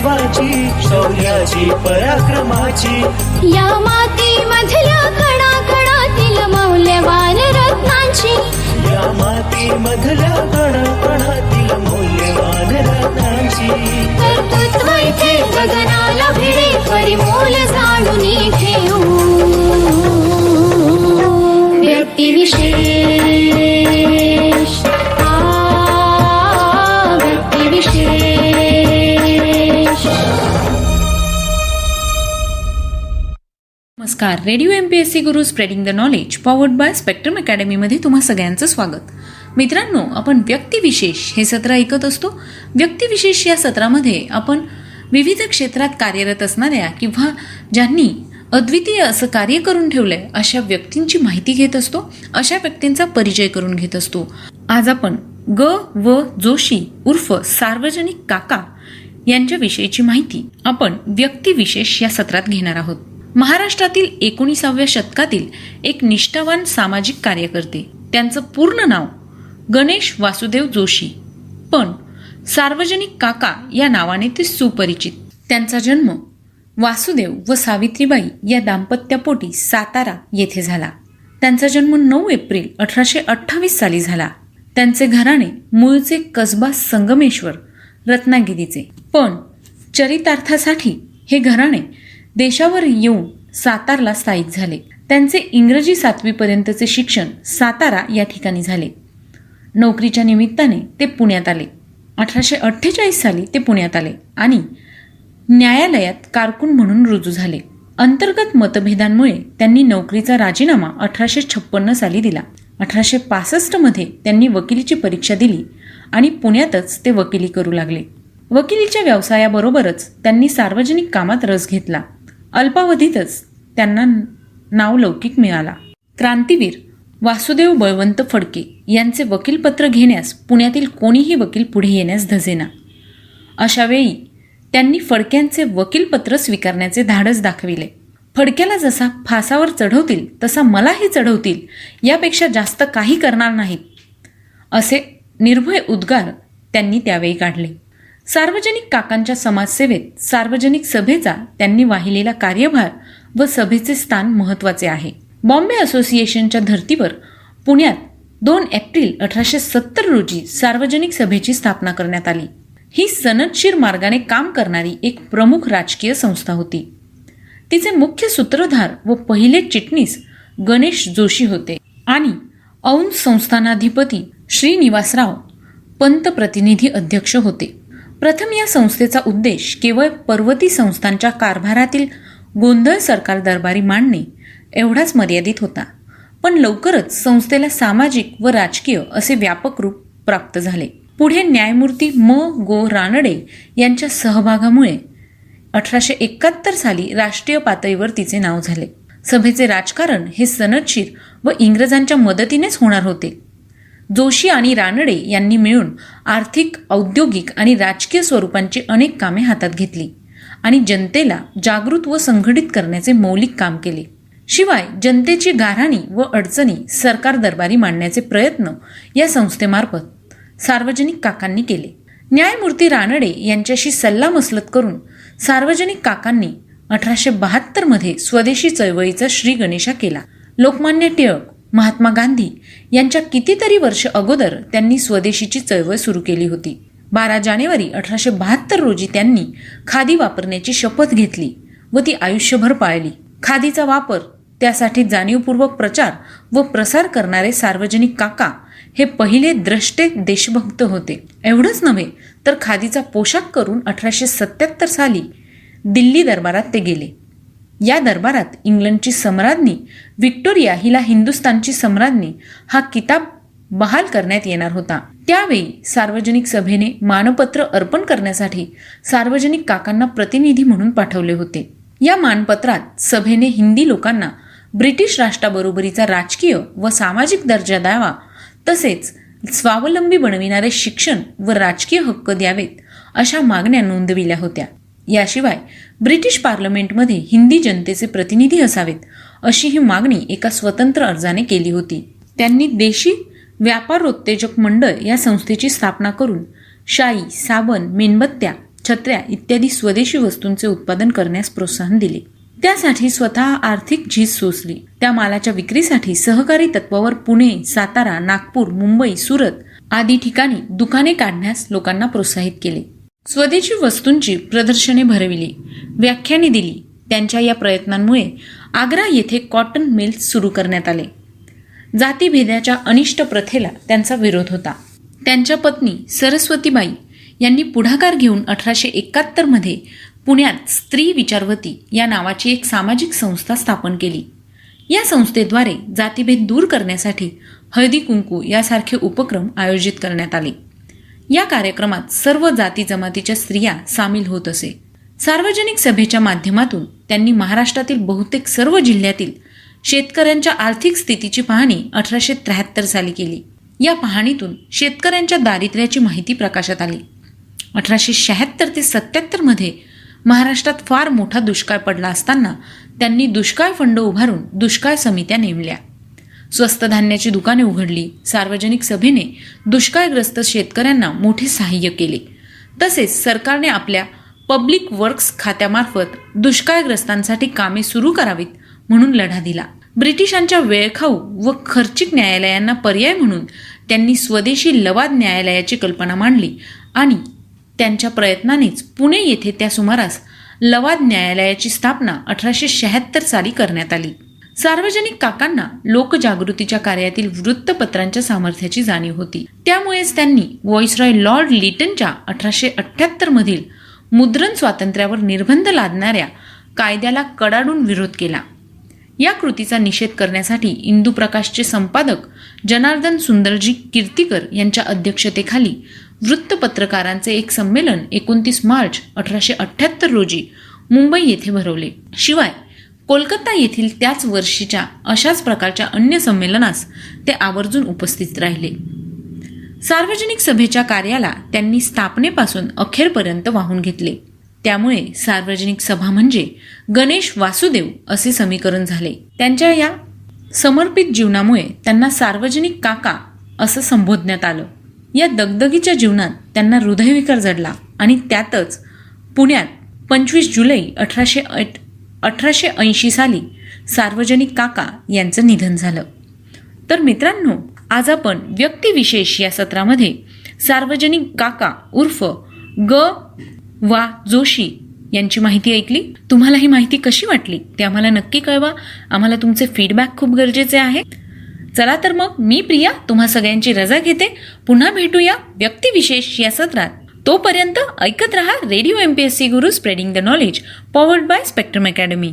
महत्वाची, शौर्याची पराक्रमाची. या मातीमधल्या कणाकणातील मौल्यवान रत्नांची, या मातीमधल्या कणाकणातील मौल्यवान रत्नांची. कर्तृत्व इथे गगनाला भिडे, परिमोल जाणून ठेवू. व्यक्तिविशेष, व्यक्तिविशेष. नमस्कार. Radio MPSC Guru spreading the knowledge powered by Spectrum अकॅडमीमध्ये तुम्हा सगळ्यांचं स्वागत. मित्रांनो, आपण व्यक्तिविशेष हे सत्र ऐकत असतो. व्यक्तिविशेष या सत्रामध्ये आपण विविध क्षेत्रात कार्यरत असणाऱ्या किंवा ज्यांनी अद्वितीय असं कार्य करून ठेवलंय अशा व्यक्तींची माहिती घेत असतो, अशा व्यक्तींचा परिचय करून घेत असतो. आज आपण ग.व. जोशी उर्फ सार्वजनिक काका यांच्याविषयीची माहिती आपण व्यक्तिविशेष या सत्रात घेणार आहोत. महाराष्ट्रातील 19व्या शतकातील एक निष्ठावान सामाजिक कार्यकर्ते. त्यांचं पूर्ण नाव गणेश वासुदेव जोशी, पण सार्वजनिक काका या नावाने ते सुपरिचित. त्यांचा जन्म वासुदेव व सावित्रीबाई या दाम्पत्यापोटी सातारा येथे झाला. त्यांचा जन्म 9 एप्रिल 1828 साली झाला. त्यांचे घराणे मूळचे कसबा संगमेश्वर रत्नागिरीचे, पण चरितार्थासाठी हे घराणे देशावर येऊन सातारला स्थायिक झाले. त्यांचे इंग्रजी 7वी पर्यंतचे शिक्षण सातारा या ठिकाणी झाले. नोकरीच्या निमित्ताने ते पुण्यात आले. 1848 साली ते पुण्यात आले आणि न्यायालयात कारकून म्हणून रुजू झाले. अंतर्गत मतभेदांमुळे त्यांनी नोकरीचा राजीनामा 1856 साली दिला. 1865 मध्ये त्यांनी वकिलीची परीक्षा दिली आणि पुण्यातच ते वकिली करू लागले. वकिलीच्या व्यवसायाबरोबरच त्यांनी सार्वजनिक कामात रस घेतला. अल्पावधीतच त्यांना नावलौकिक मिळाला. क्रांतीवीर वासुदेव बळवंत फडके यांचे वकीलपत्र घेण्यास पुण्यातील कोणीही वकील पुढे येण्यास धजेना. अशावेळी त्यांनी फडक्यांचे वकीलपत्र स्वीकारण्याचे धाडस दाखविले. फडक्याला जसा फासावर चढवतील तसा मलाही चढवतील, यापेक्षा जास्त काही करणार नाहीत, असे निर्भय उद्गार त्यांनी त्यावेळी काढले. सार्वजनिक काकांच्या समाजसेवेत सार्वजनिक सभेचा त्यांनी वाहिलेला कार्यभार व सभेचे स्थान महत्त्वाचे आहे. बॉम्बे असोसिएशनच्या धर्तीवर पुण्यात 2 एप्रिल 1870 रोजी सार्वजनिक सभेची स्थापना करण्यात आली. ही सनदशीर मार्गाने काम करणारी एक प्रमुख राजकीय संस्था होती. तिचे मुख्य सूत्रधार व पहिले चिटणीस गणेश जोशी होते आणि औंध संस्थानाधिपती श्रीनिवासराव पंत प्रतिनिधी अध्यक्ष होते. प्रथम या संस्थेचा उद्देश केवळ पर्वती संस्थांच्या कारभारातील गोंधळ सरकार दरबारी मांडणे एवढाच मर्यादित होता. पण लवकरच संस्थेला सामाजिक व राजकीय असे व्यापक रूप प्राप्त झाले. पुढे न्यायमूर्ती गो. रानडे यांच्या सहभागामुळे 1871 साली राष्ट्रीय पातळीवर तिचे नाव झाले. सभेचे राजकारण हे सनदशीर व इंग्रजांच्या मदतीनेच होणार होते. जोशी आणि रानडे यांनी मिळून आर्थिक, औद्योगिक आणि राजकीय स्वरूपांची अनेक कामे हातात घेतली आणि जनतेला जागृत व संघटित करण्याचे मौलिक काम केले. शिवाय जनतेची गाऱ्हाणी व अडचणी सरकार दरबारी मांडण्याचे प्रयत्न या संस्थेमार्फत सार्वजनिक काकांनी केले. न्यायमूर्ती रानडे यांच्याशी सल्लामसलत करून सार्वजनिक काकांनी 1872 मध्ये स्वदेशी चळवळीचा श्री गणेशा केला. लोकमान्य टिळक, महात्मा गांधी यांच्या कितीतरी वर्ष अगोदर त्यांनी स्वदेशीची चळवळ सुरू केली होती. 12 जानेवारी 1872 रोजी त्यांनी खादी वापरण्याची शपथ घेतली व ती आयुष्यभर पाळली. खादीचा वापर, त्यासाठी जाणीवपूर्वक प्रचार व प्रसार करणारे सार्वजनिक काका हे पहिले द्रष्टे देशभक्त होते. एवढंच नव्हे तर खादीचा पोशाख करून 1877 साली दिल्ली दरबारात ते गेले. या दरबारात इंग्लंडची सम्राज्ञी व्हिक्टोरिया हिला हिंदुस्थानची सम्राज्ञी हा किताब बहाल करण्यात येणार होता. त्यावेळी सार्वजनिक सभेने मानपत्र अर्पण करण्यासाठी सार्वजनिक काकांना प्रतिनिधी म्हणून पाठवले होते. या मानपत्रात सभेने हिंदी लोकांना ब्रिटिश राष्ट्राबरोबरीचा राजकीय व सामाजिक दर्जा द्यावा, तसेच स्वावलंबी बनविणारे शिक्षण व राजकीय हक्क द्यावेत अशा मागण्या नोंदविल्या होत्या. याशिवाय ब्रिटिश पार्लमेंटमध्ये हिंदी जनतेचे प्रतिनिधी असावेत अशी ही मागणी एका स्वतंत्र अर्जाने केली होती. त्यांनी देशी व्यापारोत्तेजक मंडळ या संस्थेची स्थापना करून शाई, साबण, मेणबत्त्या, छत्र्या इत्यादी स्वदेशी वस्तूंचे उत्पादन करण्यास प्रोत्साहन दिले. त्यासाठी स्वतः आर्थिक झीज सोसली. त्या मालाच्या विक्रीसाठी सहकारी तत्वावर पुणे, सातारा, नागपूर, मुंबई, सुरत आदी ठिकाणी दुकाने काढण्यास लोकांना प्रोत्साहित केले. स्वदेशी वस्तूंची प्रदर्शने भरविली, व्याख्याने दिली. त्यांच्या या प्रयत्नांमुळे आग्रा येथे कॉटन मिल्स सुरू करण्यात आले. जातीभेदाच्या अनिष्ट प्रथेला त्यांचा विरोध होता. त्यांच्या पत्नी सरस्वतीबाई यांनी पुढाकार घेऊन 1871 मध्ये पुण्यात स्त्री विचारवती या नावाची एक सामाजिक संस्था स्थापन केली. या संस्थेद्वारे जातीभेद दूर करण्यासाठी हळदी कुंकू यासारखे उपक्रम आयोजित करण्यात आले. या कार्यक्रमात सर्व जाती जमातीच्या स्त्रिया सामील होत असे. सार्वजनिक सभेच्या माध्यमातून त्यांनी महाराष्ट्रातील बहुतेक सर्व जिल्ह्यातील शेतकऱ्यांच्या आर्थिक स्थितीची पाहणी 1873 साली केली. या पाहणीतून शेतकऱ्यांच्या दारिद्र्याची माहिती प्रकाशात आली. 1876 ते 77 मध्ये महाराष्ट्रात फार मोठा दुष्काळ पडला असताना त्यांनी दुष्काळ फंड उभारून दुष्काळ समित्या नेमल्या. स्वस्त धान्याची दुकाने उघडली. सार्वजनिक सभेने दुष्काळग्रस्त शेतकऱ्यांना मोठे सहाय्य केले. तसेच सरकारने आपल्या पब्लिक वर्क्स खात्यामार्फत दुष्काळग्रस्तांसाठी कामे सुरू करावीत म्हणून लढा दिला. ब्रिटिशांच्या वेळखाऊ व खर्चिक न्यायालयांना पर्याय म्हणून त्यांनी स्वदेशी लवाद न्यायालयाची कल्पना मांडली आणि त्यांच्या प्रयत्नानेच पुणे येथे त्या सुमारास लवाद न्यायालयाची स्थापना 1876 साली करण्यात आली. सार्वजनिक काकांना लोकजागृतीच्या कार्यातील वृत्तपत्रांच्या सामर्थ्याची जाणीव होती. त्यामुळेच त्यांनी व्हॉइसरॉय लॉर्ड लिटनच्या 1878 मधील मुद्रण स्वातंत्र्यावर निर्बंध लादणाऱ्या कायद्याला कडाडून विरोध केला. या कृतीचा निषेध करण्यासाठी इंदू प्रकाशचे संपादक जनार्दन सुंदरजी कीर्तीकर यांच्या अध्यक्षतेखाली वृत्तपत्रकारांचे एक संमेलन 29 मार्च 1878 रोजी मुंबई येथे भरवले. शिवाय कोलकाता येथील त्याच वर्षीच्या अशाच प्रकारच्या अन्य संमेलनास ते आवर्जून उपस्थित राहिले. सार्वजनिक सभेच्या कार्याला त्यांनी स्थापनेपासून अखेरपर्यंत वाहून घेतले. त्यामुळे सार्वजनिक सभा म्हणजे गणेश वासुदेव असे समीकरण झाले. त्यांच्या या समर्पित जीवनामुळे त्यांना सार्वजनिक काका असं संबोधण्यात आलं. या दगदगीच्या जीवनात त्यांना हृदयविकार जडला आणि त्यातच पुण्यात 25 जुलै 1880 साली सार्वजनिक काका यांचं निधन झालं. तर मित्रांनो, आज आपण व्यक्तिविशेष या सत्रामध्ये सार्वजनिक काका उर्फ ग वा जोशी यांची माहिती ऐकली. तुम्हाला ही माहिती कशी वाटली ते आम्हाला नक्की कळवा. आम्हाला तुमचे फीडबॅक खूप गरजेचे आहे. चला तर मग मी प्रिया तुम्हा सगळ्यांची रजा घेते. पुन्हा भेटूया व्यक्तिविशेष या सत्रात. तोपर्यंत ऐकत रहा radio MPSC Guru, spreading the knowledge, powered by spectrum academy.